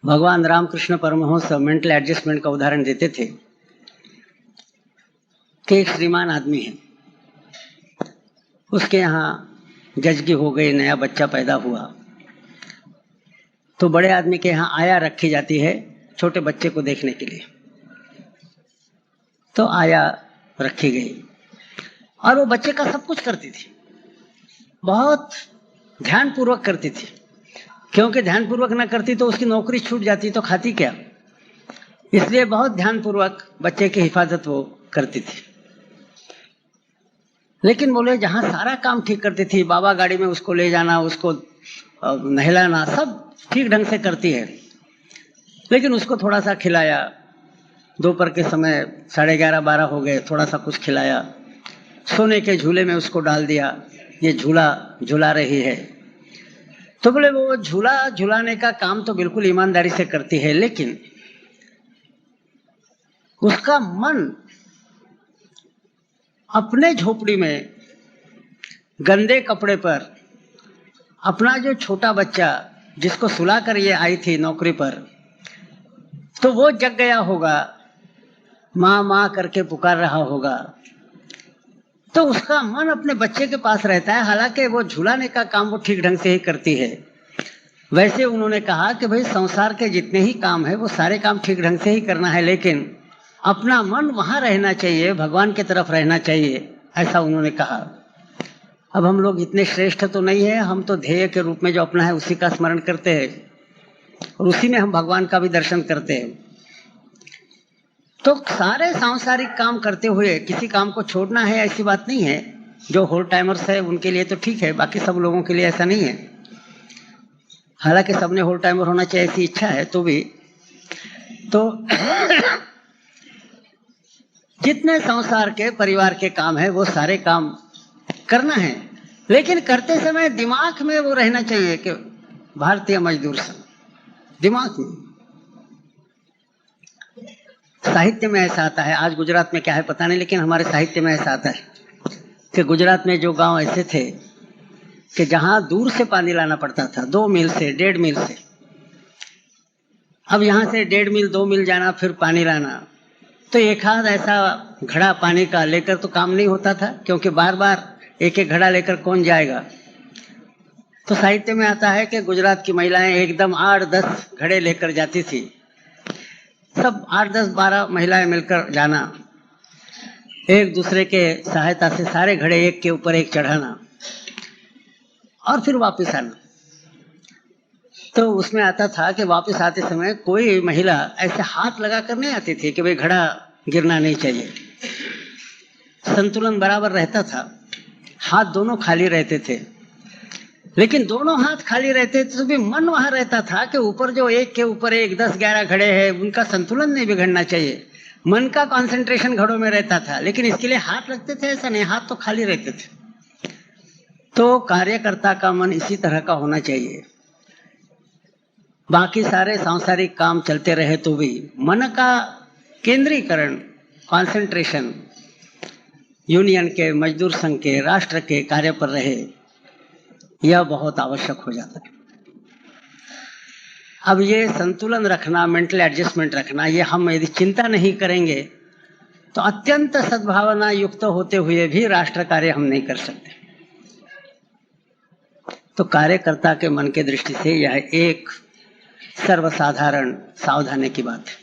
भगवान Ramakrishna Paramhans mental adjustment का उदाहरण देते थे कि एक श्रीमान आदमी है, उसके यहाँ जजगी हो गई, नया बच्चा पैदा हुआ, तो बड़े आदमी के यहाँ आया रखी जाती है छोटे बच्चे को देखने के लिए। तो आया रखी गई और वो बच्चे का सब कुछ करती थी, बहुत ध्यानपूर्वक करती थी, क्योंकि ध्यानपूर्वक ना करती तो उसकी नौकरी छूट जाती, तो खाती क्या, इसलिए बहुत ध्यानपूर्वक बच्चे की हिफाजत वो करती थी। लेकिन बोले जहाँ सारा काम ठीक करती थी, बाबा गाड़ी में उसको ले जाना, उसको नहलाना, सब ठीक ढंग से करती है, लेकिन उसको थोड़ा सा खिलाया, दोपहर के समय 11:30-12 हो गए, थोड़ा सा कुछ खिलाया, सोने के झूले में उसको डाल दिया, ये झूला झुला रही है। तो बोले वो झूला झुलाने का काम तो बिल्कुल ईमानदारी से करती है, लेकिन उसका मन अपने झोपड़ी में गंदे कपड़े पर अपना जो छोटा बच्चा जिसको सुला कर ये आई थी नौकरी पर, तो वो जग गया होगा, माँ माँ करके पुकार रहा होगा, तो उसका मन अपने बच्चे के पास रहता है, हालांकि वो झुलाने का काम वो ठीक ढंग से ही करती है। वैसे उन्होंने कहा कि भाई संसार के जितने ही काम है वो सारे काम ठीक ढंग से ही करना है, लेकिन अपना मन वहाँ रहना चाहिए, भगवान की तरफ रहना चाहिए, ऐसा उन्होंने कहा। अब हम लोग इतने श्रेष्ठ तो नहीं है, हम तो ध्येय के रूप में जो अपना है उसी का स्मरण करते हैं और उसी में हम भगवान का भी दर्शन करते हैं। तो सारे सांसारिक काम करते हुए किसी काम को छोड़ना है ऐसी बात नहीं है। जो होल टाइमर्स है उनके लिए तो ठीक है, बाकी सब लोगों के लिए ऐसा नहीं है। हालांकि सबने होल टाइमर होना चाहिए ऐसी इच्छा है, तो भी तो जितने संसार के परिवार के काम है वो सारे काम करना है, लेकिन करते समय दिमाग में वो रहना चाहिए कि भारतीय मजदूर संघ, दिमाग में। साहित्य में ऐसा आता है, आज गुजरात में क्या है पता नहीं, लेकिन हमारे साहित्य में ऐसा आता है कि गुजरात में जो गांव ऐसे थे कि जहां दूर से पानी लाना पड़ता था, 2 मील से 1.5 मील से, अब यहां से 1.5 मील 2 मील जाना फिर पानी लाना, तो एक हाथ ऐसा घड़ा पानी का लेकर तो काम नहीं होता था, क्योंकि बार बार एक एक घड़ा लेकर कौन जाएगा। तो साहित्य में आता है कि गुजरात की महिलाएं एकदम 8-10 घड़े लेकर जाती थी, सब 8-10-12 महिलाएं मिलकर जाना, एक दूसरे के सहायता से सारे घड़े एक के ऊपर एक चढ़ाना और फिर वापस आना। तो उसमें आता था कि वापस आते समय कोई महिला ऐसे हाथ लगा कर नहीं आती थी कि भाई घड़ा गिरना नहीं चाहिए, संतुलन बराबर रहता था, हाथ दोनों खाली रहते थे, लेकिन दोनों हाथ खाली रहते थे तो भी मन वहां रहता था कि ऊपर जो एक के ऊपर एक 10-11 घड़े हैं उनका संतुलन नहीं बिगड़ना चाहिए, मन का कंसंट्रेशन घड़ों में रहता था, लेकिन इसके लिए हाथ लगते थे ऐसा नहीं, हाथ तो खाली रहते थे। तो कार्यकर्ता का मन इसी तरह का होना चाहिए। बाकी सारे सांसारिक काम चलते रहे तो भी मन का केंद्रीकरण, कंसंट्रेशन यूनियन के, मजदूर संघ के, राष्ट्र के कार्य पर रहे, यह बहुत आवश्यक हो जाता है। अब ये संतुलन रखना, मेंटल एडजस्टमेंट रखना, ये हम यदि चिंता नहीं करेंगे तो अत्यंत सद्भावना युक्त होते हुए भी राष्ट्र कार्य हम नहीं कर सकते। तो कार्यकर्ता के मन के दृष्टि से यह एक सर्वसाधारण सावधानी की बात है।